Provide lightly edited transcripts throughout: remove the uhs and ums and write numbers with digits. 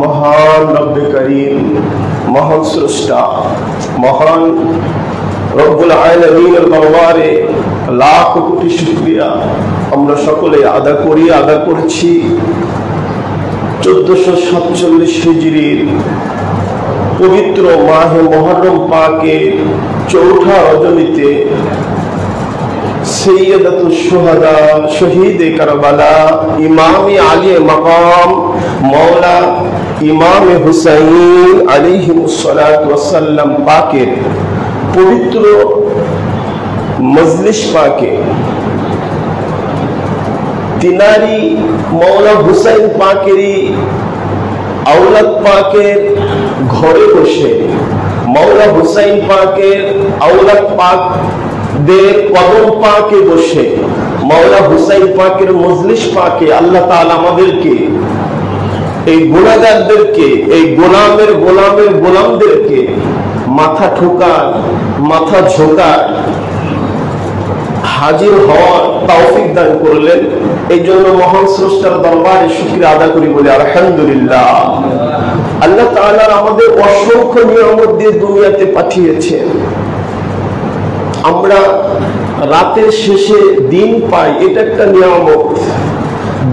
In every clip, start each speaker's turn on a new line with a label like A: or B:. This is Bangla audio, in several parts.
A: মহান রব্বে করিম, মহান স্রষ্টা, মহান রব্বুল আলামিনের দরবারে লাখ কোটি শুকরিয়া আমরা সকলে আদা করছি। 1447 হিজরির পবিত্র মাহে মুহররম পাকে চৌঠা রজনীতে সৈয়দাতুশ শুহাদা শহীদে কারবালা ইমামে আলী মাকাম মওলা ইমামে হুসাইন আলাইহিস সালাতু ওয়াস সালাম পাকের পবিত্র মজলিস পাকে তিনারি মওলা হুসাইন পাকেরই আওলাদ পাকের ঘরে বসে মওলা হুসাইন পাকের আওলাদ পাকদের কদম পাকে বসে মওলা হুসাইন পাকের মজলিস পাকে আল্লাহ তাআলা আমাদেরকে এই গুনাহগারদেরকে এই গোলামদেরকে মাথা ঠোকার মাথা ঝোঁকার হাজির হওয়ার তৌফিক দান করলেন। এই জন্য মহান স্রষ্টার দরবারে শুকরিয়া আদা করি বলি আলহামদুলিল্লাহ। আল্লাহ তাআলা আমাদের অসংখ্য নিয়ামত দিয়ে দুনিয়াতে পাঠিয়েছেন। আমরা রাতের শেষে দিন পাই, এটা একটা নিয়ামত।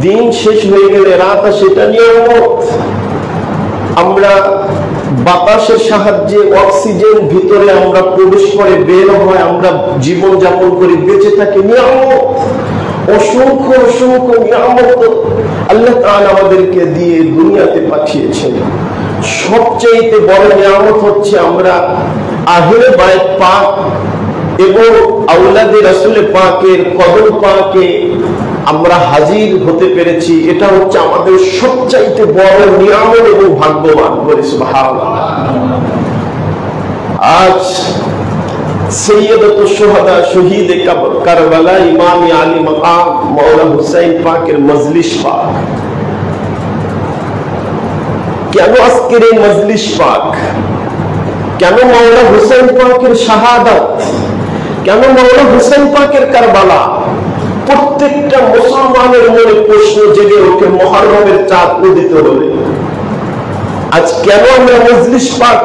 A: দিন শেষ হয়ে গেলে রাত আসে, এটা নিয়ামত। আমরা বাতাসের সাহায্যে অক্সিজেন ভিতরে আমরা প্রবেশ করে বের হয়, আমরা জীবন যাপন করি, বেঁচে থাকি, নিয়ামত। অসংখ্য নিয়ামত আল্লাহ তাআলা আমাদেরকে দিয়ে দুনিয়াতে পাঠিয়েছেন। সবচেয়ে বড় নিয়ামত হচ্ছে আমরা আহলে বাইত পাক এবং আওলাদে রাসূল পাকের কদম পাকে আমরা হাজির হতে পেরেছি। এটা হচ্ছে আমাদের সবচাইতে বড় নিয়ামত এবং ভাগ্যবান বলি সুবহানাল্লাহ। আজ সৈয়দাতুশ শুহাদা শহীদে কারবালা ইমামে আলী মাকাম মওলা হুসাইন পাকের মজলিস পাক। কেন আজকের এই মজলিস পাক? কেন মওলা হুসাইন পাকের শাহাদাত? কেন মওলা হুসাইন পাকের কারবালা? প্রত্যেকটা মুসলমানের মনে প্রশ্ন জেগে ওঠে মুহররমের চাঁদ উদিত হলে। আজ কেন আমরা মজলিস পাক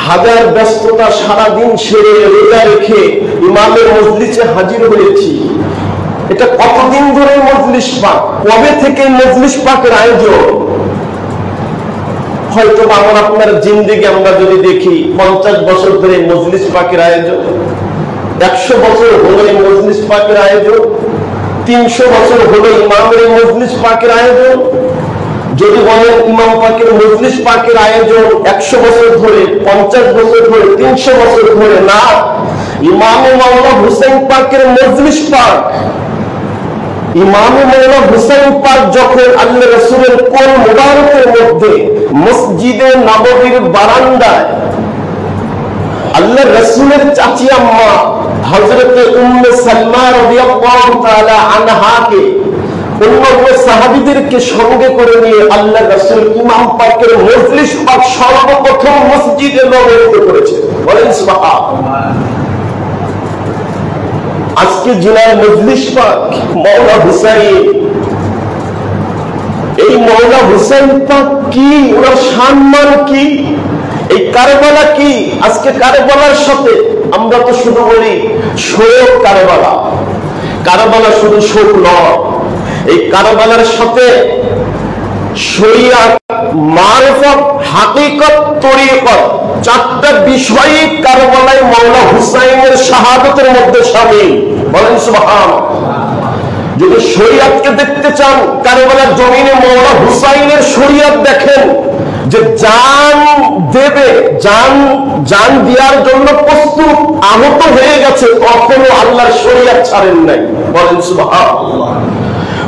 A: হাজার ব্যস্ততা সারাদিন সেরে রোজা রেখে ইমামের মজলিসে হাজির হয়েছি? এটা কতদিন ধরে মজলিস পাক? কবে থেকে মজলিস পাকের আয়োজন? হয়তো আমার আপনার জিন্দেগি আমরা যদি দেখি 50 বছর ধরে মজলিস পাকের আয়োজন, 100 বছর হলো এই মজলিস পাকের আয়োজন, 300 বছর হলো ইমামের মজলিস পাকের আয়োজন। যদি বলেন ইমাম পাকের মজলিস পাকের আয়োজন 100 বছর ধরে, 50 বছর ধরে, 300 বছর ধরে, না, ইমামে মাওলা হুসাইন পাকের মজলিস পাক, ইমামে মাওলা হুসাইন পাক যখন আল্লাহ রাসূলের কোল মুবারকের মধ্যে মসজিদে নববীর বারান্দায় আল্লাহ রাসূলের চাচি আম্মা হযরতে উম্মে সালমা রাদিয়াল্লাহু তাআলা আনহাকে অন্য সাহাবীদেরকে সঙ্গে করে নিয়ে আল্লাহ রাসূল ইমাম পাকের মজলিস পাক সর্বপ্রথম মসজিদে নববীতে করেছে। বলেন সুবহানাল্লাহ। আজকে জিনার মজলিস পাক মওলা হুসাইন, এই মওলা হুসাইন পাক কি, ওনার সম্মান কি, এই কারবালা কি? আজকে কারবালার সাথে আমরা তো শুধু বলি শোক কারবালা, কারবালা শুধু শোক নয়, এই কারবালার সাথে শরিয়াত, মারিফত, হাকিকত, তরিকত, চারটা বিষয় কারবালায় মাওলা হুসাইনের শাহাদাতের মধ্যে শামিল। বলেন সুবহানাল্লাহ। যদি শরিয়াতকে দেখতে চান, কারবালার জমিনে মাওলা হুসাইনের শরিয়াত দেখেন, যে জান দেবে, জান দেওয়ার জন্য প্রস্তুত, আহত হয়ে গেছে, কখনো আল্লাহর শরিয়াত ছাড়েন নাই। বলেন সুবহানাল্লাহ।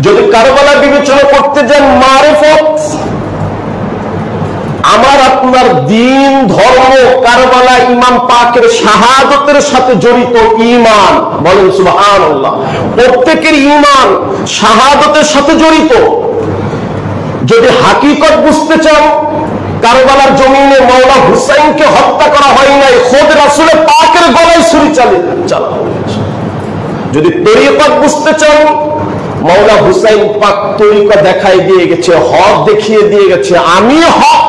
A: যদি কারবালা বিবেচনা করতে যান মারিফত, আমার আপনার দিন ধর্ম কারবালা ইমাম পাকের শাহাদাতের সাথে জড়িত ঈমান। বলেন সুবহানাল্লাহ। প্রত্যেকের ঈমান শাহাদাতের সাথে জড়িত। যদি হাকিকত বুঝতে চান, কারবালার জমিনে মাওলা হুসাইনকে হত্যা করা হয় নাই, খোদ রাসূল পাকের গলায় ছুরি চালানো। যদি তরিকত বুঝতে চান, মাওলা হুসাইন পাক তরিকা দেখাই দিয়ে গেছে, হক দেখিয়ে দিয়ে গেছে, আমি হক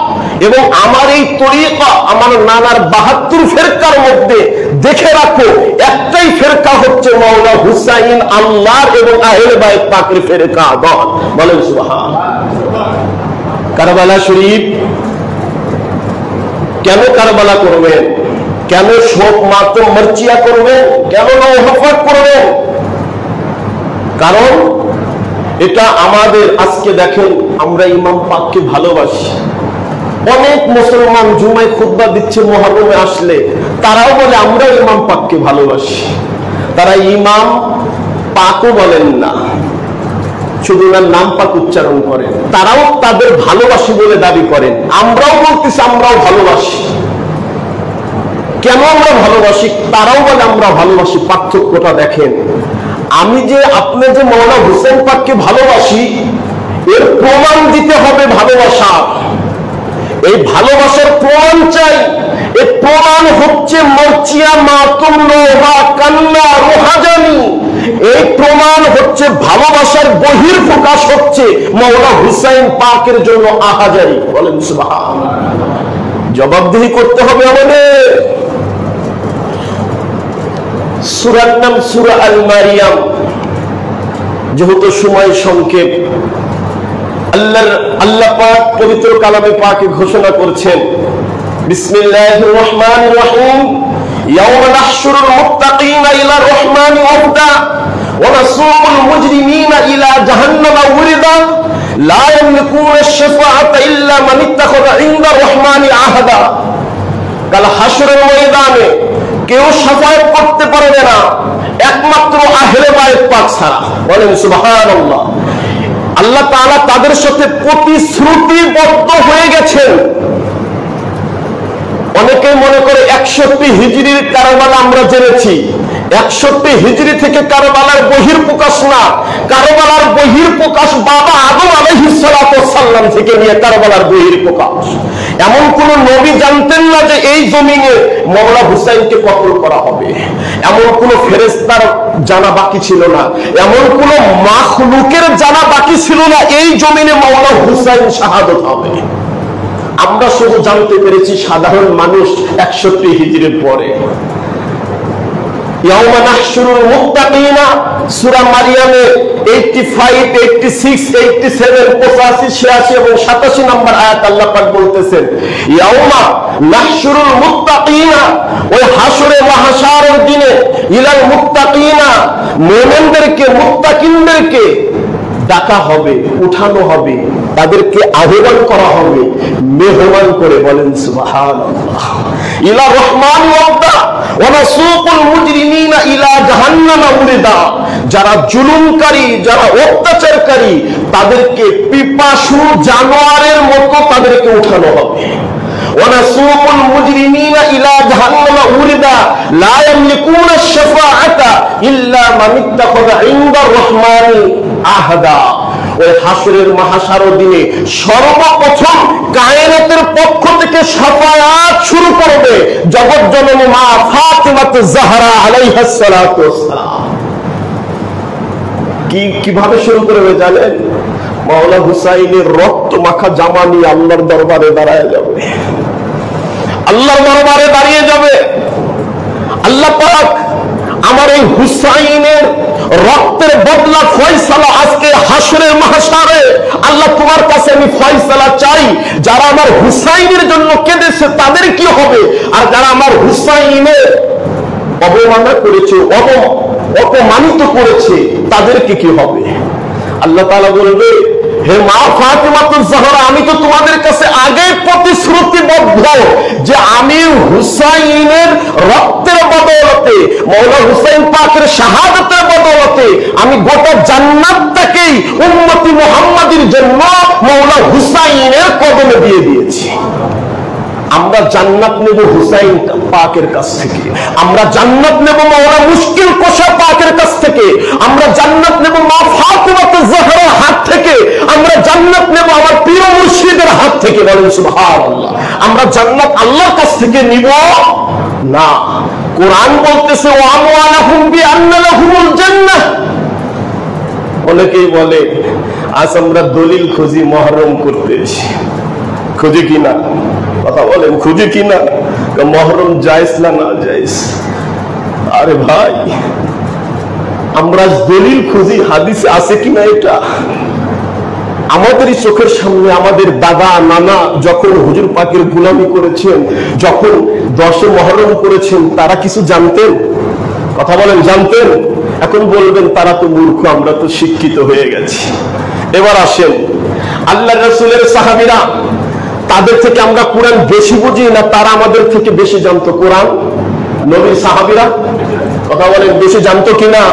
A: এবং আমার এই তরিকা আমার নানার 72 ফেরকার মধ্যে দেখে রাখো একটাই ফেরকা হচ্ছে মাওলা হুসাইন আল্লাহর এবং আহলে বাইত পাকের ফেরকা দল। বলেন সুবহানাল্লাহ। কারবালা শরীফ কেন কারবালা করবেন? কেন শোক মাত্র মর্চিয়া করবেন? কেন নওহাফাত করবেন? কারণ এটা আমাদের, আজকে দেখেন আমরা ইমাম পাককে ভালোবাসি, অনেক মুসলমান জুমায় খুতবা দিচ্ছে মুহররমে আসলে, তারাও বলে আমরা ইমাম পাককে ভালোবাসি। তারা ইমাম পাকও বলেন না, শুধু নাম পাক উচ্চারণ করেন। তারাও তাদের ভালোবাসি বলে দাবি করেন, আমরাও বলতেছি আমরাও ভালোবাসি। কেন আমরা ভালোবাসি? তারাও বলে আমরা ভালোবাসি। পার্থক্যটা দেখেন। আমি যে আপনি যে মাওলানা হুসাইন পাককে ভালোবাসি, এর প্রমাণ দিতে হবে ভালোবাসা। এই ভালোবাসার প্রমাণ চাই। এই প্রমাণ হচ্ছে মরচিয়া, মাতুম, নোহা, কান্না, রোহাজানি। এই প্রমাণ হচ্ছে ভালোবাসার বহির প্রকাশ হচ্ছে মাওলানা হুসাইন পাকের জন্য আহাজারি। বলেন সুবহানাল্লাহ। জবাবদিহি করতে হবে আমাদের। সূরার নাম সূরা আল মারিয়াম। যেহেতু সময় সংক্ষেপ, আল্লাহ পাক পবিত্র কালামে পাকে ঘোষণা করছেন, বিসমিল্লাহির রহমানির রহিম, ইয়াওমা নাহশুরুল মুত্তাকিনা ইলা রহমানি ওফদা ওয়া নাসুকুল মুজরিমিনা ইলা জাহান্নামা উরিদা লা ইয়ামলিকুনা আশ-শাফাআতা ইল্লা মান ইত্তাখাযা ইনদা রহমানি আহাদা। কাল হাশরের ময়দানে কেউ শাফায়াত করতে পারবে না একমাত্র আহলে বাইত পাক ছাড়া। বলেন সুবহানাল্লাহ। আল্লাহ তাআলা তাদের সাথে প্রতিশ্রুতিবদ্ধ হয়ে গেছেন। অনেকে মনে করে 61 হিজরির কারবালা আমরা জেনেছি। 61 হিজরি থেকে কারবালার বহির প্রকাশ না, কারবালার বহির প্রকাশ বাবা আদম আলাইহিস সালাতু ওয়াস সালাম থেকে নিয়ে কারবালার বহির প্রকাশ। এমন কোন নবী জানতেন না যে এই জমিনে মাওলানা হুসাইনকে কতল করা হবে। এমন কোন ফেরেশতার জানা বাকি ছিল না, এমন কোন মাখলুকের জানা বাকি ছিল না এই জমিনে মাওলানা হুসাইন শাহাদাত হবে। আমরা শুধু জানতে পেরেছি সাধারণ মানুষ 61 হিজরির পরে। ইয়াওমা নাহশুরুল মুত্তাকিনা সূরা মারিয়ামে 85, 86, 87, 85, 86 এবং 87 নম্বর আয়াত আল্লাহ পাক বলতেছেন, ইয়াওমা নাহশুরুল মুত্তাকিনা, ওই হাসরে মাহশারের দিনে, ইলাল মুত্তাকিনা, মুমিনদেরকে, মুত্তাকিনদেরকে ডাকা হবে, উঠানো হবে, তাদেরকে আহ্বান করা হবে মেহমান করে। বলেন সুবহানাল্লাহ। ইলা রহমানি ওয়াফদা ওয়া নাসুকুল মুজরিমিনা ইলা জাহান্নামা উরিদা। যারা জুলুমকারী, যারা অত্যাচারকারী, তাদেরকে পিপাসু জানোয়ারের মতো তাদেরকে উঠানো হবে। ওয়া নাসুকুল মুজরিমিনা ইলা জাহান্নামা উরিদা লা ইয়ামলিকুনা আশ-শাফাআতা ইল্লা মান ইত্তাখাযা ইনদার রহমানি আহাদা। ওই হাসরের মাহশারের দিনে সর্বপ্রথম কায়নাতের পক্ষ থেকে শাফায়াত শুরু করবে জগৎ জননী মা ফাতিমাতুজ জাহরা আলাইহাস সালাতু ওয়াস সালাম। কিভাবে শুরু করবে জানেন? মাওলানা হুসাইনের রক্ত মাখা জামা নিয়ে আল্লাহর দরবারে দাঁড়ায় যাবে। আল্লাহর দরবারে দাঁড়িয়ে যাবে, আল্লাহ পাক আমার এই হুসাইনের রক্তের বদলা ফয়সালা আজকে হাসরের মাহশারে আল্লাহ তোমার কাছে আমি ফয়সালা চাই। যারা আমার হুসাইনের জন্য কেঁদেছে তাদের কি হবে, আর যারা আমার হুসাইনের অবমাননা করেছে, অপমানিত করেছে তাদেরকে কি হবে? আল্লাহ তাআলা বলবে, হে মা ফাতিমাতুজ জাহরা, আমি তো তোমাদের কাছে আগে প্রতিশ্রুতিবদ্ধ যে আমি হুসাইনের রক্তের বদৌলতে, মাওলানা হুসাইন পাকের শাহাদাতের বদৌলতে আমি গোটা জান্নাতটাকেই উম্মতি মুহাম্মাদীর জন্য মাওলানা হুসাইনের কদমে দিয়ে দিয়েছি। আমরা জান্নাত নেব হুসাইন পাকের কাছ থেকে, আমরা জান্নাত নেব মাওলানা মুশকিল কোশা পাকের কাছ থেকে, আমরা জান্নাত নেব মা ফাতিমাতুজ জাহরার হাত থেকে, আমরা জান্নাত নেব আমার প্রিয় মুর্শিদের হাত থেকে। বলেন সুবহানাল্লাহ। আমরা জান্নাত আল্লাহর কাছ থেকে নিব না। কোরআন বলতেছে ওয়া আমওয়ালাহুম বিআন্না লাহুমুল জান্নাহ, অনেকেই বলে আজ আমরা দলিল খুঁজি মহরম করতে এসে। খুঁজি কিনা? কথা বলেন, খুঁজি কিনা? মহরম জায়েজ না না জায়েজ? আরে ভাই, আমরা দলিল খুঁজি হাদিসে আছে কিনা এটা? আমাদেরই চোখের সামনে আমাদের দাদা নানা যখন হুজুর পাকের গোলামি করেছেন, যখন 10 মুহররম করেছেন, তারা কিছু জানতেন? কথা বলেন, জানতেন? এখন বলবেন তারা তো মূর্খ, আমরা তো শিক্ষিত হয়ে গেছি। এবার আসেন, আল্লাহ রাসূলের সাহাবীরা, তাদের থেকে আমরা কোরআন বেশি বুঝি না তারা আমাদের থেকে বেশি জানতো কোরআন? নবীর সাহাবীরা, কথা বলেন, বেশি জানতো কিনা?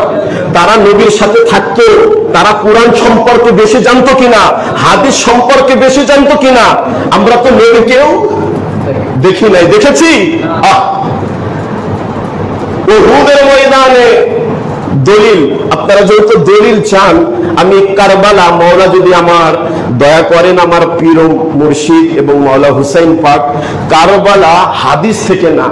A: তারা নবীর সাথে থাকতো, তারা কোরআন সম্পর্কে বেশি জানতো কিনা? হাদিস সম্পর্কে বেশি জানতো কিনা? আমরা তো নবীকেও দেখি নাই, দেখেছি? উহুদের ময়দানে দলিল, আপনারা যেহেতু দলিল চান, আমি কারবালা, মাওলা যদি আমার দয়া করেন, আমার পীর মুর্শিদ এবং মাওলা হুসাইন পাক, কারবালা হাদিস থেকে না,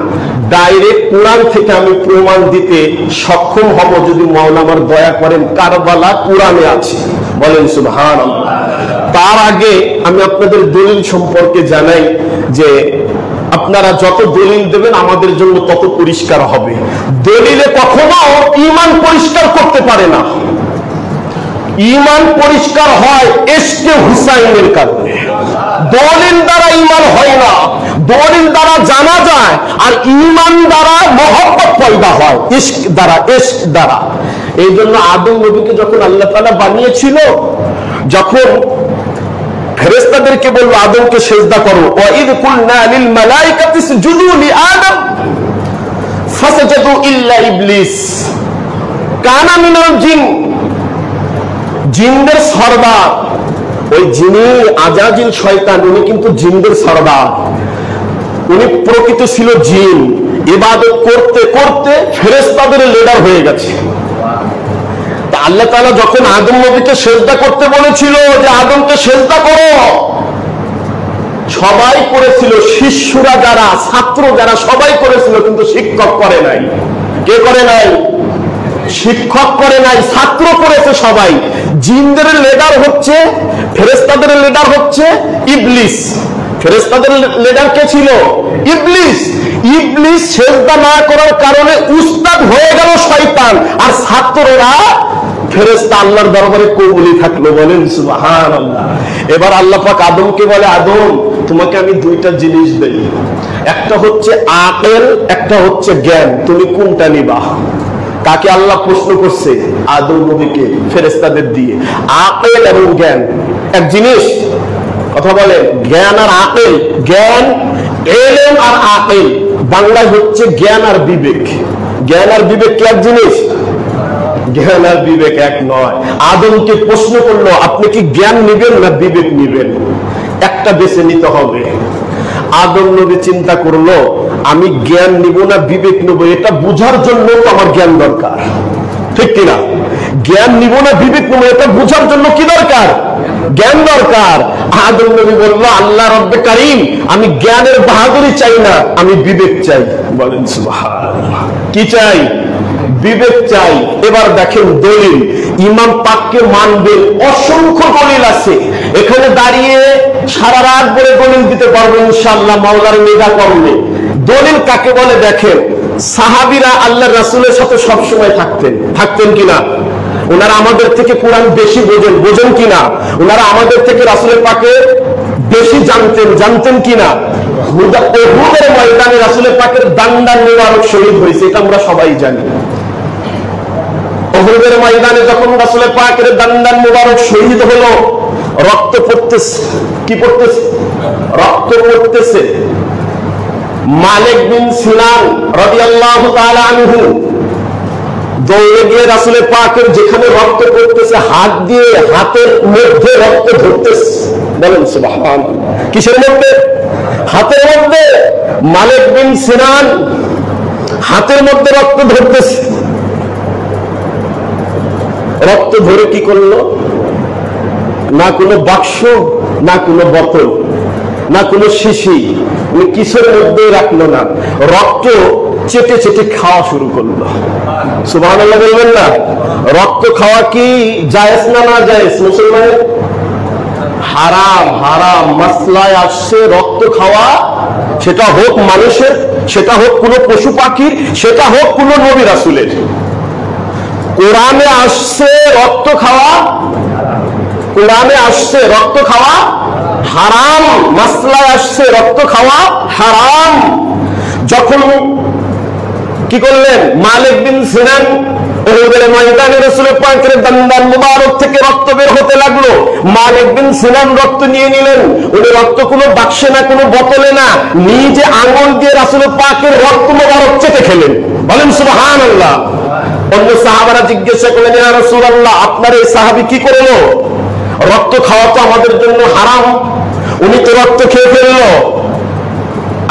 A: ডাইরেক্ট কোরআন থেকে আমি প্রমাণ দিতে সক্ষম হব যদি মাওলা আমার দয়া করেন। কারবালা কোরআনে আছে, বলেন সুবহানাল্লাহ। তার আগে আমি আপনাদের দলিল সম্পর্কে জানাই যে আপনারা যত দলিল দেবেন আমাদের জন্য তত পরিষ্কার হবে। দলিলে কখনো ঈমান পরিষ্কার করতে পারে না। ঈমান পরিষ্কার হয় ইশকে হুসাইনের কারণে। দলিল দ্বারা ঈমান হয় না, দলিল দ্বারা জানা যায়, আর ঈমান দ্বারা মহব্বত পয়দা হয় ইশক দ্বারা, ইশক দ্বারা। এই জন্য আদম নবীকে যখন আল্লাহ তাআলা বানিয়েছিল, যখন ফেরেশতাদেরকে বলল আদমকে সিজদা করো, ওয়া ইয কুলনা লিল মালাইকাতি ইসজুদু লি আদম ফাসাজাদু ইল্লা ইবলিস কানা মিনাল জিন। জিনদের সরদার, ওই যিনি আজাজিল শয়তান, উনি কিন্তু জিনদের সরদার, উনি প্রকৃত ছিল জিন। ইবাদত করতে করতে ফেরেশতাদের লিডার হয়ে গেছে। আল্লাহ তাআলা যখন আদম নবীকে সিজদা করতে বলেছিল যে আদমকে সিজদা করো, সবাই করেছিল, শিষ্যরা যারা, ছাত্র যারা, সবাই করেছিল, কিন্তু শিক্ষক করে নাই। কে করে নাই? শিক্ষক করে নাই, ছাত্র করেছে সবাই। জিনদের লিডার হচ্ছে, ফেরেশতাদের লিডার হচ্ছে ইবলিস। ফেরেশতাদের লিডার কে ছিল? ইবলিস। ইবলিস সিজদা না করার কারণে উস্তাদ হয়ে গেল শয়তান, আর ছাত্ররা ফেরেশতা আল্লাহর দরবারে কবুলি থাকলো, বলেন সুবহানাল্লাহ। এবার আল্লাহ পাক আদমকে বলে, আদম তোমাকে আমি দুইটা জিনিস দেই, একটা হচ্ছে আকল, একটা হচ্ছে জ্ঞান, তুমি কোনটা নিবা? কাকে আল্লাহ প্রশ্ন করছে? আদম নবীকে, ফেরেশতাদের দিয়ে। আকল এবং জ্ঞান এক জিনিস, কথা বলে, জ্ঞান আর আকল। জ্ঞান, ইলম আর আকল, বাংলায় হচ্ছে জ্ঞান আর বিবেক। জ্ঞান আর বিবেক কি এক জিনিস? জ্ঞান আর বিবেক এক নয়। আদমকে প্রশ্ন করলো, আপনি কি জ্ঞান নিবেন না বিবেক নিবেন? একটা বেছে নিতে হবে। আদম নবী চিন্তা করলো, আমি জ্ঞান নিব না বিবেক নেব, এটা বুঝার জন্য তো আমার জ্ঞান দরকার, ঠিক কিনা? জ্ঞান নিব না বিবেক নেব, এটা বুঝার জন্য কি দরকার? জ্ঞান দরকার। আদম নবী বললো, আল্লাহ রব্বে কারীম, আমি জ্ঞানের বাহাদুরি চাই না, আমি বিবেক চাই। বলেন সুবহানাল্লাহ। কি চাই? বিবেক চাই। এবার দেখেন দলিল, ইমাম পাককে মানবেন, অসংখ্য দলিল আছে। এখানে দাঁড়িয়ে সারা রাত বলে দলিল দিতে পারবো ইনশাআল্লাহ, মাওলার মেধা কমলে। দলিল কাকে বলে দেখেন, সাহাবীরা আল্লাহর রাসূলের সাথে সবসময় থাকতেন কিনা? ওনারা আমাদের থেকে কোরআন বেশি বোঝেন কিনা? ওনারা আমাদের থেকে রাসূলের পাকে বেশি জানতেন কিনা? উহুদের ময়দানে রাসূলের পাকের দান্দান মুবারক শহীদ হয়েছে, এটা আমরা সবাই জানি। উহুদের ময়দানে যখন রাসূলের পাকের দান্দান মুবারক শহীদ হলো, রক্ত পড়তেছে। কি পড়তেছে? রক্ত পড়তেছে। মালিক বিন সিনান রাদিয়াল্লাহু তাআলা আনহু দৌড়ে গিয়ে রাসূলের পাকের যেখানে রক্ত পড়তেছে, হাত দিয়ে হাতের মধ্যে রক্ত ধরতেছে। বলেন সুবহানাল্লাহ। কিসের মধ্যে? হাতের মধ্যে। মালিক বিন সিনান হাতের মধ্যে রক্ত ধরতেছে। রক্ত ধরে কি করলো? না কোনো বাক্স, না কোনো বোতল, না কোনো শিশি, কিসের মধ্যে রাখলো না, রক্ত চেটে চেটে খাওয়া শুরু করলো। সুবহানাল্লাহ বলবেন না? রক্ত খাওয়া কি জায়েজ না না জায়েজ? মুসলমানের হারাম। হারাম মাসলায় আসছে রক্ত খাওয়া, সেটা হোক মানুষের, সেটা হোক কোনো পশু পাখির, সেটা হোক কোনো নবী রাসূলের। কোরআনে আসছে রক্ত খাওয়া, কোরআনে আসছে রক্ত খাওয়া হারাম, মাসলায় আসছে রক্ত খাওয়া হারাম। যখন কি করলেন মালিক বিন সিনান উহুদের ময়দানে রাসূলের পাকের দান্দান মুবারক থেকে রক্ত বের হতে লাগলো। মালিক বিন সিনান রক্ত নিয়ে নিলেন। উনি রক্ত কোনো বাক্সে না, কোনো বোতলে না, নিজে আঙ্গুল দিয়ে রাসূলের পাকের রক্ত মুবারক চেটে খেলেন। বলেন সুবহানাল্লাহ। অন্য সাহাবারা জিজ্ঞাসা করলেন, ইয়া রাসূলুল্লাহ, আপনার এই সাহাবী কি করলো? রক্ত খাওয়া তো আমাদের জন্য হারাম, উনি তো রক্ত খেয়ে ফেললো।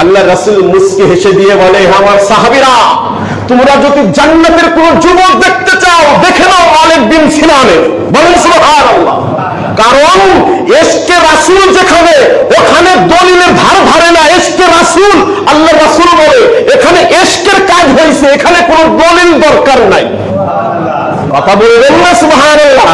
A: আল্লাহ রাসূল মুস্কি হেসে দিয়ে বলে, আমার সাহাবীরা, তোমরা যদি জান্নাতের কোন যুবক দেখতে চাও, দেখে নাও মালিক বিন সিনানের। বলেন সুবহানাল্লাহ। কারণ ইশকে রাসূল যেখানে, ওখানে দলিলের ধার ধারে না। ইশকে রাসূল, আল্লাহ রাসূল বলে এখানে ইশকের কাজ হয়েছে, এখানে কোনো দলিল দরকার নাই। কথা বলবেন না সুবহানাল্লাহ।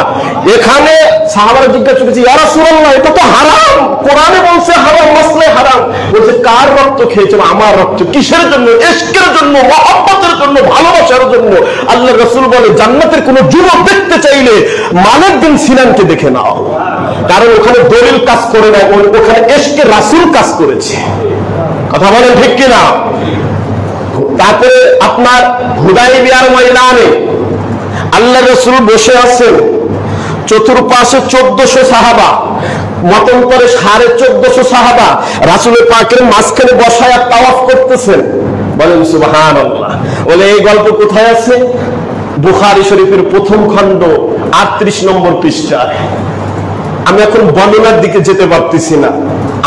A: এখানে সাহাবারা জিজ্ঞাসা করেছে, ইয়া রাসূলুল্লাহ, এটা তো হারাম, কোরআনে বলছে হারাম, মাসলায় হারাম। বলছে কার রক্ত খেয়েছেন? আমার রক্ত। কিসের জন্য? ইশকের জন্য, মহব্বতের জন্য, ভালোবাসার জন্য। আল্লাহ রাসূল বলে জান্নাতের কোন যুবক দেখতে চাইলে মালিক বিন সিনানকে দেখে নাও, কারণ ওখানে দলিল কাজ করে না, ওখানে ইশকে রাসূল কাজ করেছে। কথা বলেন ঠিক কিনা? তারপরে আপনার হুদায়বিয়ার ময়দানে আল্লাহ রাসূল বসে আছেন, চতুর্পাশে 1400 সাহাবা, মতান্তরে 1450 সাহাবা রাসূলের পাকের মাঝখানে বসায়া তাওয়াফ করতেছেন। বলেন সুবহানাল্লাহ। বলে এই গল্প কোথায় আছে? বুখারী শরীফের প্রথম খণ্ড 38 নম্বর পৃষ্ঠায়। আমি এখন বর্ণনার দিকে যেতে পারতেছি না,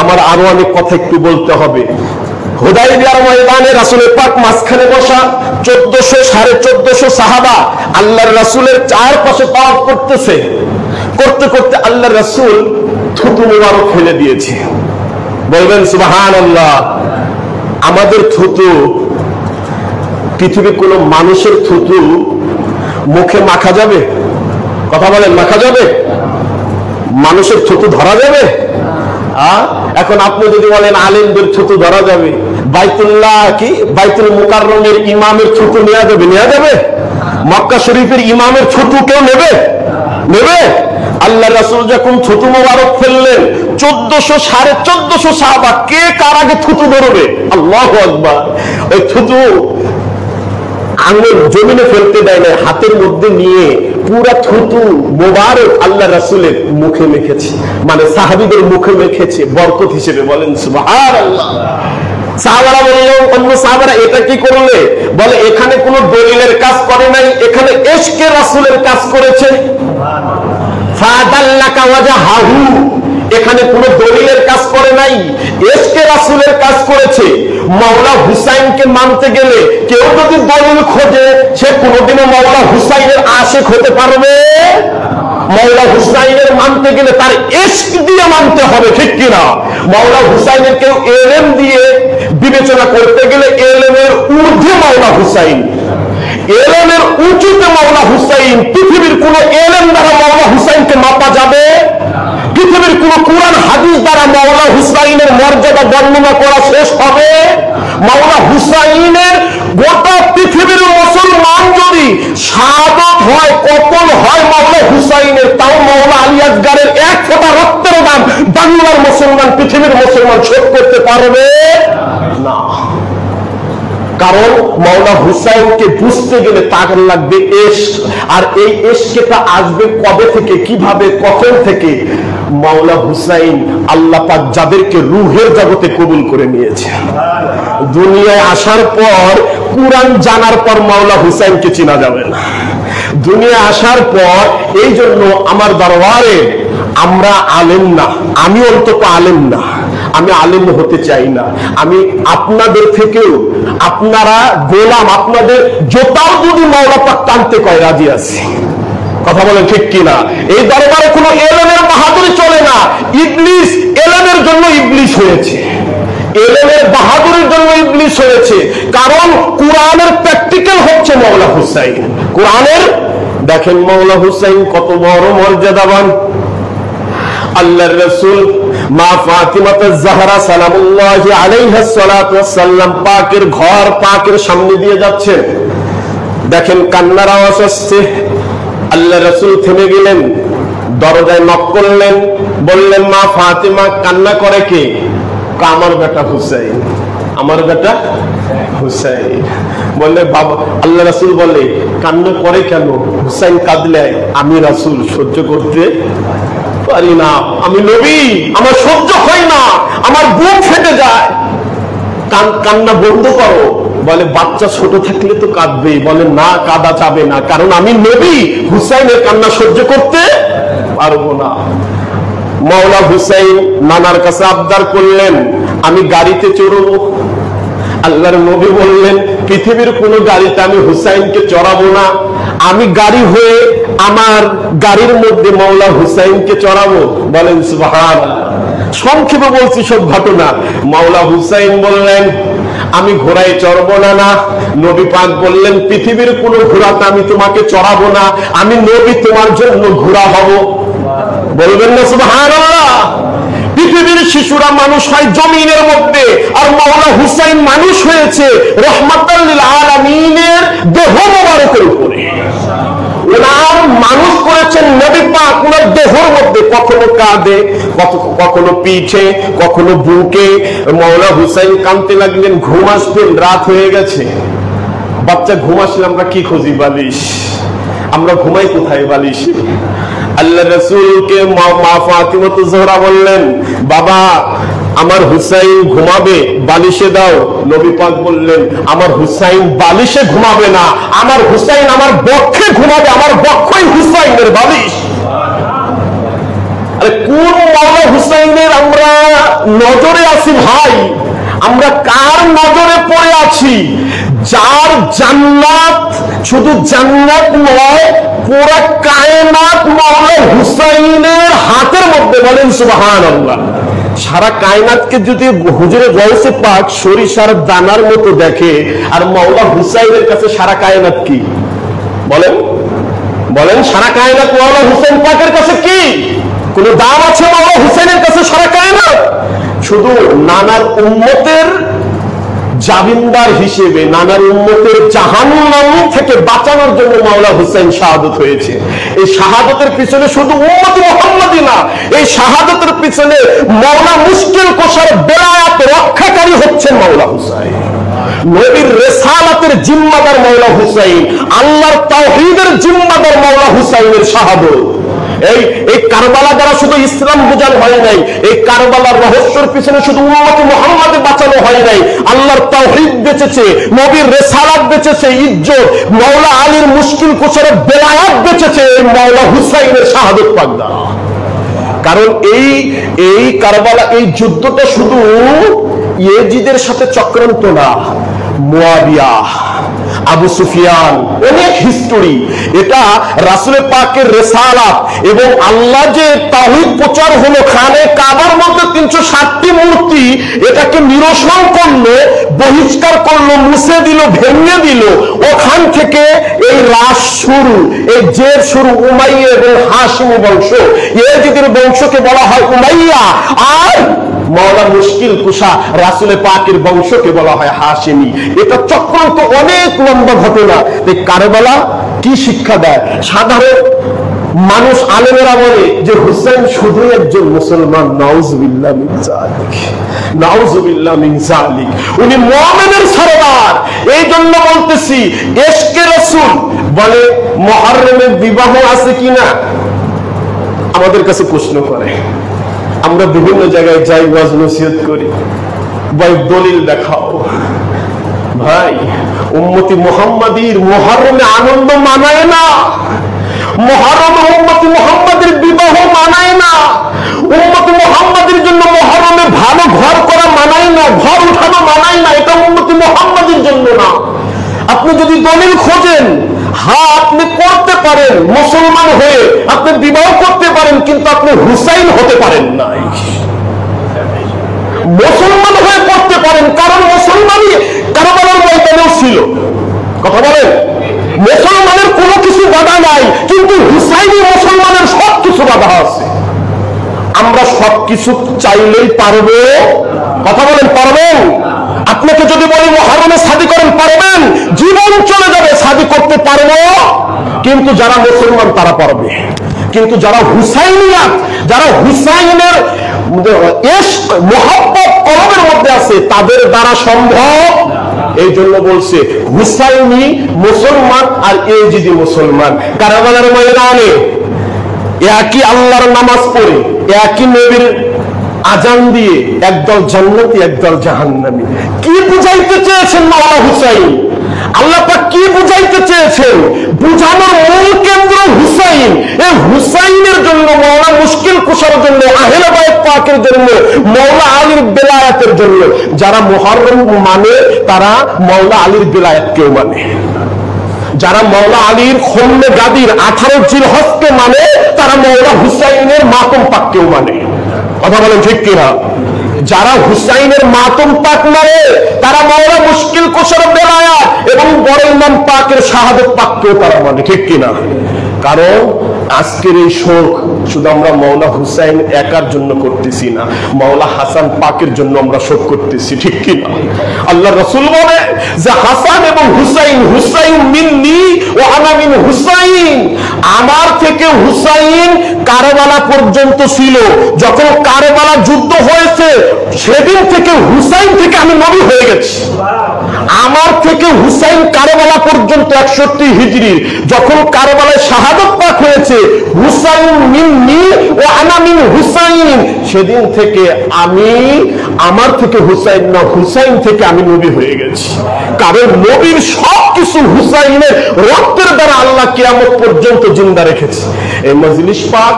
A: আমার আরো অনেক কথা একটু বলতে হবে। হুদায়বিয়ার ময়দানে রাসূলের পাক মাঝখানে বসা 1400 সাহাবা আল্লাহর রাসূলের চারপাশে তাওয়াফ করতেছে। করতে করতে আল্লাহর রাসূল থুতু মুবারক ফেলে দিয়েছে। বলবেন সুবহানাল্লাহ। আমাদের থুতু, পৃথিবীর কোন মানুষের থুতু মুখে মাখা যাবে? কথা বলেন, মাখা যাবে? মানুষের থুতু ধরা যাবে? এখন আপনি যদি বলেন আলেমদের থুতু ধরা যাবে, বাইতুল্লাহ কি বাইতুল মুকাররমের ইমামের থুতু নেওয়া যাবে? নেওয়া যাবে? মক্কা শরীফের ইমামের থুতু কেউ নেবে? নেবে? আল্লাহ রাসূল যখন থুতু মুবারক ফেললেন, 1400 সাহাবা কে কার আগে থুতু ধরবে? আল্লাহু আকবার। ওই থুতু আঙ্গুল জমিনে ফেলতে দেয় না, হাতের মধ্যে নিয়ে পুরা থুতু মোবারক আল্লাহ রাসূলের মুখে মেখেছে, মানে সাহাবীদের মুখে মেখেছে বরকত হিসেবে। বলেন সুবহানাল্লাহ। সাহাবারা বলল, অন্য সাহাবারা এটা কি করলে? বলে এখানে কোনো দলিলের কাজ করে নাই, এখানে ইশকে রাসূলের কাজ করেছে। ফাদাল্লাকা ওয়াজহাহু, এখানে কোনো দলিলের কাজ করে নাই, ইশকে রাসূলের কাজ করেছে। মাওলা হুসাইনকে মানতে গেলে কেউ যদি দলিল খোঁজে, সে কোনোদিনও মাওলা হুসাইনের আশিক হতে পারবে? মাওলা হুসাইনের মানতে গেলে তার ইশক দিয়ে মানতে হবে, ঠিক কিনা? মাওলা হুসাইনের কেউ ইলম দিয়ে বিবেচনা করতে গেলে ইলমের ঊর্ধ্বে মাওলা হুসাইন, ইলমের উঁচুতে মাওলা হুসাইন। পৃথিবীর কোন ইলম দ্বারা মাওলা হুসাইনকে মাপা যাবে? পৃথিবীর কোন কোরআন হাদিস দ্বারা মাওলা হুসাইনের মর্যাদা বর্ণনা করা শেষ হবে? মাওলা হুসাইনের গোটা পৃথিবীর মুসলমান যদি শাহাদাত হয়, কতল হয় মাওলা হুসাইনের, তাও মাওলা আলী আসগারের এক ফোঁটা রক্তের দাম বাংলার মুসলমান, পৃথিবীর মুসলমান শোধ করতে পারবে না। কারণ মাওলা হুসাইনকে বুঝতে গেলে তার লাগবে ইশক, আর এই ইশকটা আসবে কবে থেকে, কিভাবে, কখন থেকে? মাওলা হুসাইন আল্লাহ পাক যাদেরকে রূহের জগতে কবুল করে নিয়েছে, দুনিয়ায় আসার পর, কুরআন জানার পর মাওলা হুসাইনকে চেনা যাবে না। দুনিয়ায় আসার পর, এই জন্য আমার দরবারে আমরা আলেম না, আমি অন্তত আলেম না, আমি আলেম হতে চাই না। আমি আপনাদের থেকেও, আপনারা গোলাম, আপনাদের জোতাও যদি মাওলা পাক টানতে কয় রাজি আছি। কথা বলেন ঠিক কিনা? এই দরবারে কোনো ইলমের বাহাদুরি চলে না। ইবলিস ইলমের জন্য ইবলিস হয়েছে, ইলমের বাহাদুরির জন্য ইবলিস হাদিস হয়েছে, কারণ কোরআনের প্র্যাকটিক্যাল হচ্ছে মাওলা হুসাইন। কোরআনের দেখেন মাওলা হুসাইন কত বড় মর্যাদাবান। আল্লাহর রাসূল মা ফাতিমা আয-জাহরা সালামুল্লাহি আলাইহা সালাতু ওয়াস সালাম পাকের ঘর পাকের সামনে দিয়ে যাচ্ছেন, দেখেন কান্নার আওয়াজ আসছে। আল্লাহর রাসূল থেমে গেলেন, দরজায় নক করলেন, বললেন মা ফাতিমা কান্না করে কে? আমার বেটা হুসাইন, আমার বেটা হুসাইন। বললে বাবা, আল্লাহ রাসূল বলে কান্না করে কেন? হুসাইন কাঁদলে আমি রাসূল সহ্য করতে পারি না, আমি নবী, আমার সহ্য হয় না, আমার বুক ফেটে যায়, কান্না বন্ধ করো। বলে বাচ্চা ছোট থাকলে তো কাঁদবে। বলে না, কাঁদা যাবে না, কারণ আমি নবী, হুসাইনের কান্না সহ্য করতে পারবো না। মাওলা হুসাইন নানার কাছে আবদার করলেন আমি গাড়িতে চড়বো। আল্লাহর নবী বললেন পৃথিবীর কোন গাড়িতে আমি হুসাইনকে চড়াবো না, আমি গাড়ি হয়ে আমার গাড়ির মধ্যে মাওলা হুসাইনকে চড়াবো। বলেন সুবহানাল্লাহ। সংক্ষেপে বলছি সব ঘটনা। মাওলা হুসাইন বললেন আমি ঘোড়ায় চড়বো না। না, নবী পাক বললেন পৃথিবীর কোন ঘোড়াতে আমি তোমাকে চড়াবো না, আমি নবী তোমার জন্য ঘোড়া হব। বলবেন না সুবহানাল্লাহ? পৃথিবীর শিশুরা মানুষ হয় জমিনের মধ্যে, আর মাওলা হুসাইন মানুষ হয়েছে রাহমাতাল লিল আলামিনের দেহ মোবারকের উপরে। ওনার মানুষ করেছেন নবী পাক ওনার দেহের মধ্যে, কখনো কাঁধে, কখনো পিঠে, কখনো বুকে। মাওলা হুসাইন কাঁদতে লাগলেন, ঘুম আসতেন, রাত হয়ে গেছে। বাচ্চা ঘুম আসলে আমরা কি খুঁজি? বালিশ। আমরা ঘুমাই কোথায়? বালিশে। আল্লাহ রাসূলকে মা ফাতিমা আয-জাহরা বললেন বাবা আমার হুসাইন ঘুমাবে, বালিশে দাও। নবী পাক বললেন আমার হুসাইন বালিশে ঘুমাবে না, আমার হুসাইন আমার বক্ষে ঘুমাবে, আমার বক্ষই হুসাইনের বালিশ। আরে কোন মাওলা হুসাইনের আমরা নজরে আছি ভাই? আমরা কার নজরে পড়ে আছি? যার জান্নাত শুধু জান্নাত নয়, পুরো কায়নাত মাওলা হুসাইনের হাতের মধ্যে। বলেন সুবহানাল্লাহ। সারা কায়নাতকে যদি হুজুরে গাউসে পাক সরিষার দানার মতো দেখে, আর মাওলা হুসাইনের কাছে সারা কায়নাত কি? বলেন বলেন, সারা কায়নাত মাওলা হুসাইন পাকের কাছে কি? কোন দাম আছে মাওলা হুসাইনের কাছে সারা কায়নাত? শুধু নানার উম্মতের জামিনদার হিসেবে, নানার উম্মতের জাহান্নাম থেকে বাঁচানোর জন্য মাওলা হুসাইন শাহাদত হয়েছে। এই শাহাদতের পিছনে শুধু উম্মতে মুহাম্মাদি না, এই শাহাদতের পিছনে মাওলা মুশকিল কোষার বেলায়াত রক্ষাকারী হচ্ছেন মাওলা হুসাইন। নবীর রিসালাতের জিম্মাদার মাওলা হুসাইন, আল্লাহর তাওহীদের জিম্মাদার মাওলা হুসাইনের শাহাদত। এই কারবালা দ্বারা শুধু ইসলাম বোঝানো হয় নাই, এই কারবালার রহস্যের পিছনে শুধু উম্মতে মুহাম্মাদে বাঁচানো হয় নাই, আল্লাহর তাওহীদ বেঁচেছে, নবীর রিসালাত বেঁচেছে, ইজ্জত মাওলা আলীর মুশকিল কুশারের বেলায়াত বেঁচেছে এই মাওলা হুসাইনের শাহাদত পাক দ্বারা। কারণ এই কারবালা, এই যুদ্ধটা শুধু ইয়েজিদের সাথে চক্রান্ত না, মুয়াবিয়া, আবু সুফিয়ান, অনেক হিস্টোরি। এটা রাসূলের পাকের রিসালাত এবং আল্লাহ যে তাওহীদ প্রচার হলো, খানে কাবার মধ্যে 360টি মূর্তি, এটাকে নিরসন করলো, বহিষ্কার করলো, মুছে দিল, ভেঙে দিল। ওখান থেকে এই রাস শুরু, এই জের শুরু উমাইয়া এবং হাশিমি বংশ। ইয়েজিদের বংশকে বলা হয় উমাইয়া, আর মাওলা মুশকিল কুশা রাসূলের পাকের বংশকে বলা হয় হাশিমি। এটা চক্রান্ত অনেক লম্বা ঘটনা। এই কারবালা কি শিক্ষা দেয়? সাধারণ মানুষ আলেমেরা বলে যে হুসাইন শুধু একজন মুসলমান, নাউজুবিল্লাহ মিন যালিক, নাউজুবিল্লাহ মিন যালিক। উনি মুমিনের সরদার। এই জন্য বলতেছি ইশকে রাসূল বলে মুহররমে বিবাহ আছে কিনা আমাদের কাছে প্রশ্ন করে। আমরা বিভিন্ন জায়গায় যাই, ওয়াজ নসিহত করি, ভাই দলিল দেখাও। ভাই উম্মতি মুহাম্মাদির মুহররমে আনন্দ মানায় না, মুহররমে উম্মতি মুহাম্মাদের বিবাহ মানায় না, উম্মতি মুহাম্মাদের জন্য মুহররমে ভালো ঘর করা মানায় না, ঘর উঠানো মানায় না। এটা উম্মতি মুহাম্মাদের জন্য না। আপনি যদি দলিল খোঁজেন, হ্যাঁ আপনি করতে পারেন, মুসলমান হয়ে আপনি বিবাহ করতে পারেন, কিন্তু আপনি হুসাইন হতে পারেন নাই। মুসলমান হয়ে করতে পারেন, কারণ মুসলমানই কথা বলেন, মুসলমানের কোনো কিছু বাধা নাই, কিন্তু হুসাইনি মুসলমানের সবকিছু বাধা আছে। আমরা সবকিছু চাইলেই পারবো? কথা বলেন, পারবেন? আপনাকে যদি বলি মুহররমে শাদী করেন, পারবেন? জীবন চলে যাবে, শাদী করতে পারবো। কিন্তু যারা মুসলমান তারা পারবে, কিন্তু যারা হুসাইনিয়াত, যারা হুসাইনের মুহাব্বত কলবের মধ্যে আছে, তাদের দ্বারা সম্ভব। এই জন্য বলছে হুসাইনি মুসলমান আর ইয়েজিদি মুসলমান। কারবালার ময়দানে একই আল্লাহর নামাজ পড়ে, একই নবীর আজান দিয়ে একদল জান্নাতি একদল জাহান্নামী। কি বুঝাইতে চেয়েছেন মাওলানা হুসাইন? আল্লাহ পাক কি বুঝাইতে চেয়েছেন? বুঝানোর মূল কেন্দ্র হুসাইন। এই হুসাইনের জন্য, মাওলানা মুশকিল কুশার জন্য, আহলে বাইত পাকের জন্য, মাওলানা আলীর বেলায়েতের জন্য, যারা মুহররম মানে তারা মাওলানা আলীর বেলায়েতকেও মানে। যারা মাওলানা আলীর খন্নে গাদির 18 জিলহজকে মানে, তারা মাওলানা হুসাইনের মাতম পাককেও মানে। কথা বলেন ঠিক কিনা? যারা হুসাইনের মাতম পাক মানে, তারা মাওলানা মুশকিল কুশার বেলায়েত এবং বড় ইমাম পাকের শাহাদত পাককেও তারা মানে। ঠিক কিনা? কারণ আজকের এই শোক শুধু আমরা মাওলানা হুসাইন একার জন্য করতেছি না, মাওলানা হাসান পাকের জন্য আমরা শোক করতেছি। ঠিক কিনা? আল্লাহ রাসূল বলে যে হাসান এবং হুসাইন, হুসাইন মিন্নি ওয়া আনা মিন হুসাইন, আমার থেকে হুসাইন কারবালা পর্যন্ত ছিল। যখন কারবালা যুদ্ধ হয়েছে সেদিন থেকে হুসাইন থেকে আমি নবী হয়ে গেছি। আমার থেকে হুসাইন কারবালা পর্যন্ত 61 হিজরি, যখন কারবালায় শাহাদত পাক হয়েছে, হুসাইন মিন্নি ওয়া আনা মিন হুসাইন, সেদিন থেকে আমি, আমার থেকে হুসাইন না, হুসাইন থেকে আমি নবী হয়ে গেছি। কারণ নবীর সবকিছু হুসাইনের রক্তের দ্বারা আল্লাহ কিয়ামত পর্যন্ত জিন্দা রেখেছে। এই মজলিস পাক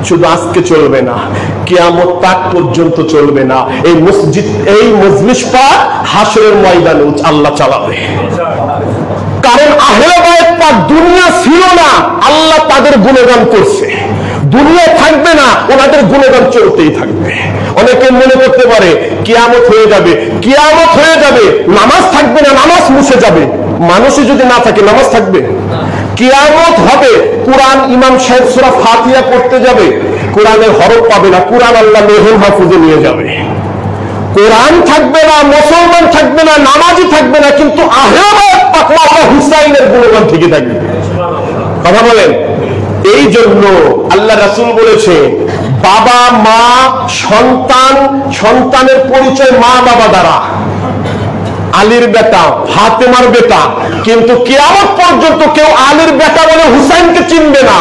A: শুধু আজকে চলবে না, কিয়ামত পাক পর্যন্ত চলবে না। এই মসজিদ, এই মজলিস পাক হাসরের ময়দানে আল্লাহ চালাবে। কারণ আহলে বাইত পাক দুনিয়া ছিল না, আল্লাহ তাদের গুণগান করছে। দুনিয়া থাকবে না, ওনাদের গুণগান চলতেই থাকবে। অনেকে মনে করতে পারে কিয়ামত হয়ে যাবে, কিয়ামত হয়ে যাবে, নামাজ থাকবে না, নামাজ মুছে যাবে। মানুষই যদি না থাকে নামাজ থাকবে? কিয়ামত হবে, কুরআন ইমাম সাহেব সূরা ফাতিহা পড়তে যাবে, কোরআনের হরফ পাবে না, কোরআন আল্লাহ লৌহুল মাহফুজে নিয়ে যাবে। কোরআন থাকবে না, মুসলমান থাকবে না, নামাজি থাকবে না, কিন্তু আহলে বাইত পাক মাওলানা হুসাইনের গুণগান ঠিকই থাকবে। কথা বলেন। এই জন্য আল্লাহ রাসূল বলেছে বাবা মা সন্তান, সন্তানের পরিচয় মা বাবা দ্বারা। আলীর বেটা, ফাতেমার বেটা, কিন্তু কিয়ামত পর্যন্ত কেউ আলীর বেটা বলে হুসাইনকে চিনবে না,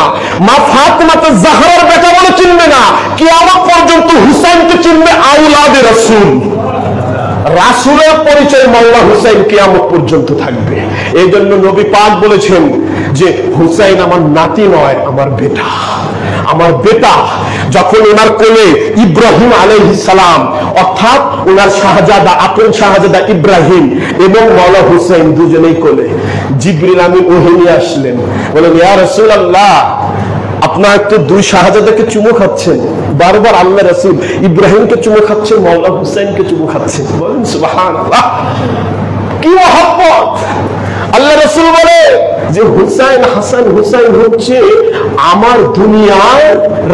A: মা ফাতেমাতে জাহরার বেটা বলে চিনবে না। কিয়ামত পর্যন্ত হুসাইনকে চিনবে আউলাদে রাসূল। রাসূলের পরিচয় মাওলানা হুসাইন কিয়ামত পর্যন্ত থাকবে। এই জন্য নবী পাক বলেছেন যে হুসাইন আমার নাতি নয়, আমার বেটা, আমার বেটা। যখন ওনার কোলে ইব্রাহিম আলাইহিস সালাম, অর্থাৎ ওনার শাহজাদা, আপন শাহজাদা ইব্রাহিম এবং মাওলানা হুসাইন দুজনেই কোলে, জিবরিল আমিন ওহী নিয়ে আসলেন, বলেন ইয়া রাসূলুল্লাহ, আপনার তো দুই শাহজাদাকে চুমু খাচ্ছেন, বারবার আল্লাহ রাসূল ইব্রাহিমকে চুমু খাচ্ছেন, মাওলানা হুসাইনকে চুমু খাচ্ছেন। বলেন সুবহানাল্লাহ, কি মহব্বত! আল্লাহ রাসূল বলে যে হুসাইন, হাসান হুসাইন হচ্ছে আমার দুনিয়ার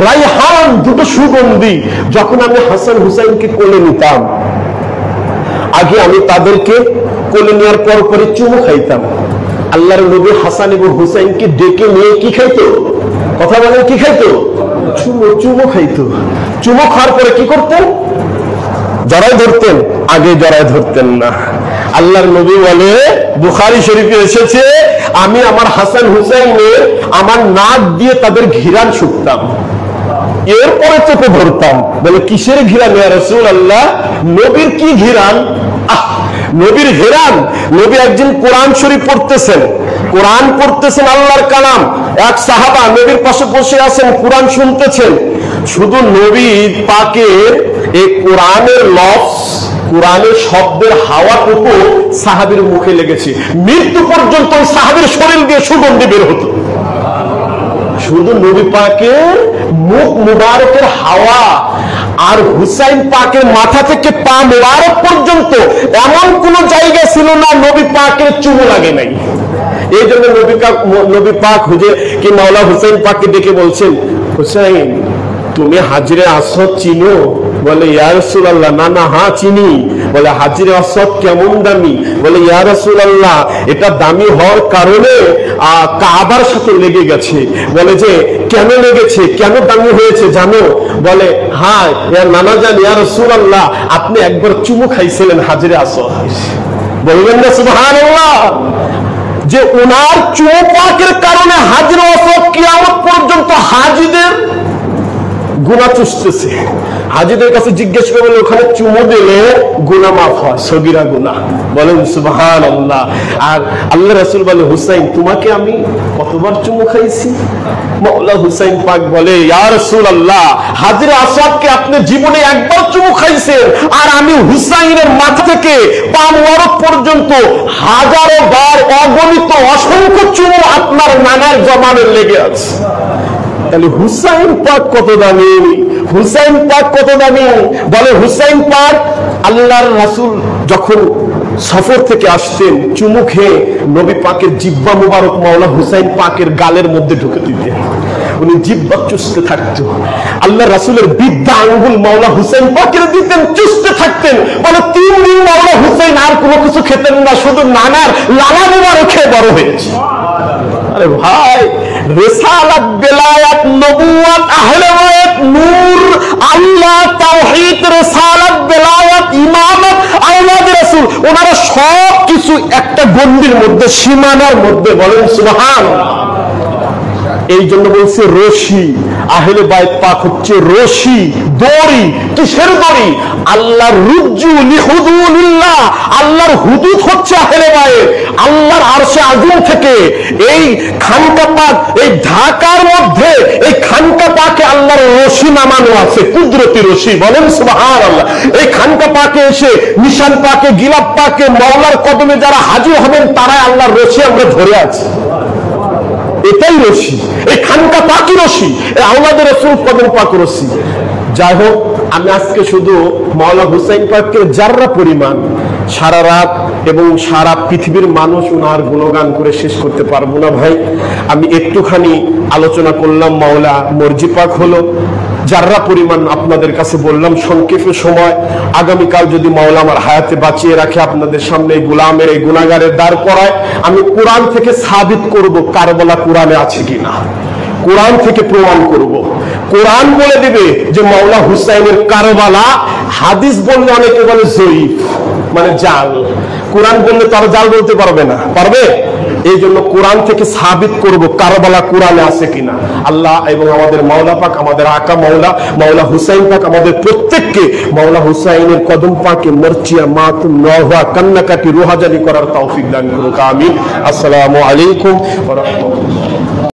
A: রাইহান, দুটো সুগন্ধি। যখন আমি হাসান হুসাইনকে কোলে নিতাম, আগে আমি তাদেরকে কোলে নেওয়ার পরপরই চুমু খাইতাম। আল্লাহর নবী হাসান এবং হুসাইনকে ডেকে নিয়ে কি খাইতো? কথা বলেন, কি খাইতো? চুমু খাইতো। চুমু খাওয়ার পরে কি করতেন? জড়ায় ধরতেন। আগে জড়ায় ধরতেন না। আল্লাহর নবী বলে, বুখারী শরীফে এসেছে, আমি আমার হাসান হুসাইনের আমার নাক দিয়ে তাদের ঘিরান শুকতাম, এরপরে চেপে ধরতাম। বলে কিসের ঘিরান ইয়া রাসূলুল্লাহ? নবীর কি ঘিরান? নবীর ঘিরান। নবী একদিন কোরআন শরীফ পড়তেছেন, কোরআন পড়তেছেন, আল্লাহর কালাম। এক সাহাবা নবীর পাশে বসে আছেন, কোরআন শুনতেছেন। শুধু নবী পাকের এই কোরআনের লফজ, কোরআনের শব্দের হাওয়াটুকু সাহাবীর মুখে লেগেছে। মৃত্যু পর্যন্ত ওই সাহাবীর শরীর দিয়ে সুগন্ধি বের হতো। শুধু নবী পাকের মুখ মুবারকের হাওয়া আর হুসাইন পাকের মাথা থেকে পা মোবারক পর্যন্ত এমন কোন জায়গা ছিল না নবী পাকের চুমু লাগে নাই। এই জন্য নবী পাক হুজুর কি মাওলা হুসাইন পাককে ডেকে বলছেন, হুসাইন তুমি হাজরে আসওয়াদ চিনো? বলে ইয়া রাসূলুল্লাহ, না না হ্যাঁ চিনি। বলে হাজরে আসওয়াদ কেমন দামি? বলে ইয়া রাসূলুল্লাহ এটা দামি হওয়ার কারণে কাবার সাথে লেগে গেছে। বলে যে কেন লেগেছে, কেন দামি হয়েছে জানো? বলে হ্যাঁ নানা জান ইয়া রাসূলুল্লাহ আপনি একবার চুমু খাইছিলেন হাজরে আসওয়াদ। বলবেন না সুবহানাল্লাহ? যে ওনার চুমু পাকের কারণে হাজরে আসওয়াদ কিয়ামত পর্যন্ত হাজীদের গুনাহ চুষতেছে। হাজীদের কাছে জিজ্ঞেস করে বলে ওখানে চুমু দিলে গুনাহ মাফ হয়, সগীরা গুনাহ। বলেন সুবহানাল্লাহ। আর আল্লাহ রাসূল বলে হুসাইন তোমাকে আমি কতবার চুমু খাইছি? মাওলা হুসাইন পাক বলে ইয়া রাসূলুল্লাহ হাজরে আসওয়াদকে আপনি জীবনে একবার চুমু খাইছেন, আর আমি হুসাইনের মাথা থেকে পা মোবারক পর্যন্ত হাজারো বার অগণিত অসংখ্য চুমু আপনার নানার জমানের লেগে আছে। তাহলে হুসাইন পাক কত দামি, হুসাইন পাক কত দামি। বলে হুসাইন পাক আল্লাহর রাসূল যখন সফর থেকে আসতেন চুমু খেয়ে নবী পাকের জিহ্বা মুবারক মাওলা হুসাইন পাকের গালের মধ্যে ঢুকে দিতেন। উনি জিহ্বা চুষতে থাকতেন। আল্লাহ রাসূলের বিদ্যা আঙ্গুল মাওলা হুসাইন পাকের দিতেন, চুষতে থাকতেন। বলে 3 দিন মাওলা হুসাইন আর কোনো কিছু খেতেন না, শুধু নানার লালা মুবারক খেয়ে বড় হয়েছে। আরে ভাই রিসালাত বেলায়াত নবুয়ত আহলে বায়াত নূর আল্লাহ তাওহীদ রিসালাত বেলায়াত ইমামত আওলাদ রাসূল ওনারা সব কিছু একটা গণ্ডির মধ্যে, সীমানার মধ্যে। বলেন সুবহানাল্লাহ। এই জন্য বলছে রশি, আহলে বাইত পাক হচ্ছে রশি, দড়ি। কিসের দড়ি? আল্লাহর রুজ্জু লিহুদুলিল্লাহ, আল্লাহর হুদুদ হচ্ছে আহলে বাইত। আল্লাহর আরশে আযম থেকে এই খানকা পাক, এই ঢাকার মধ্যে এই খানকা পাকে আল্লাহর রশি নামানো আছে, কুদরতি রশি। বলেন সুবহানাল্লাহ। এই খানকা পাকে এসে নিশান পাকে, গিলাপ পাকে মাওলার কদমে যারা হাজির হবেন তারাই আল্লাহর রশি আমরা ধরে আছি। এটাই রশি, এই খানকা পাকি রশি, এই আওলাদের রাসূল কদম পাক রশি। যাই হোক আমি আজকে শুধু মাওলা হুসাইন পাকের যাররা পরিমাণ সারা রাত এবং সারা পৃথিবীর মানুষ ওনার গুণগান করে শেষ করতে পারবো না ভাই। আমি একটুখানি আলোচনা করলাম, মাওলা মর্জি পাক হলো, যাররা পরিমাণ আপনাদের কাছে বললাম সংক্ষেপে সময়। আগামীকাল যদি মাওলা আমার হায়াতে বাঁচিয়ে রাখে আপনাদের সামনে এই গোলামের, এই গুনাহগারের দাঁড় করায়, আমি কোরআন থেকে সাবিত করব কারবালা কোরআনে আছে কিনা, কোরআন থেকে প্রমাণ করব। কোরআন বলে দিবে যে মাওলা হুসাইনের কারবালা, হাদিস বললে অনেকে বলে জয়ীফ মানে জাল, কোরআন বললে তারা জাল বলতে পারবে না, পারবে? এই জন্য কোরআন থেকে সাবিত করব কারবালা কোরআনে আছে কিনা। আল্লাহ এবং আমাদের মাওলা পাক, আমাদের আকা মাওলা হুসাইন পাক আমাদের প্রত্যেককে মাওলা হুসাইনের কদম পাকে মরচিয়া মাতুম নওয়া কান্নাকাটি রুহাজানি করার তৌফিক দান করুক। আমিন। আসসালামু আলাইকুম ওয়া রাহমাতুল্লাহ।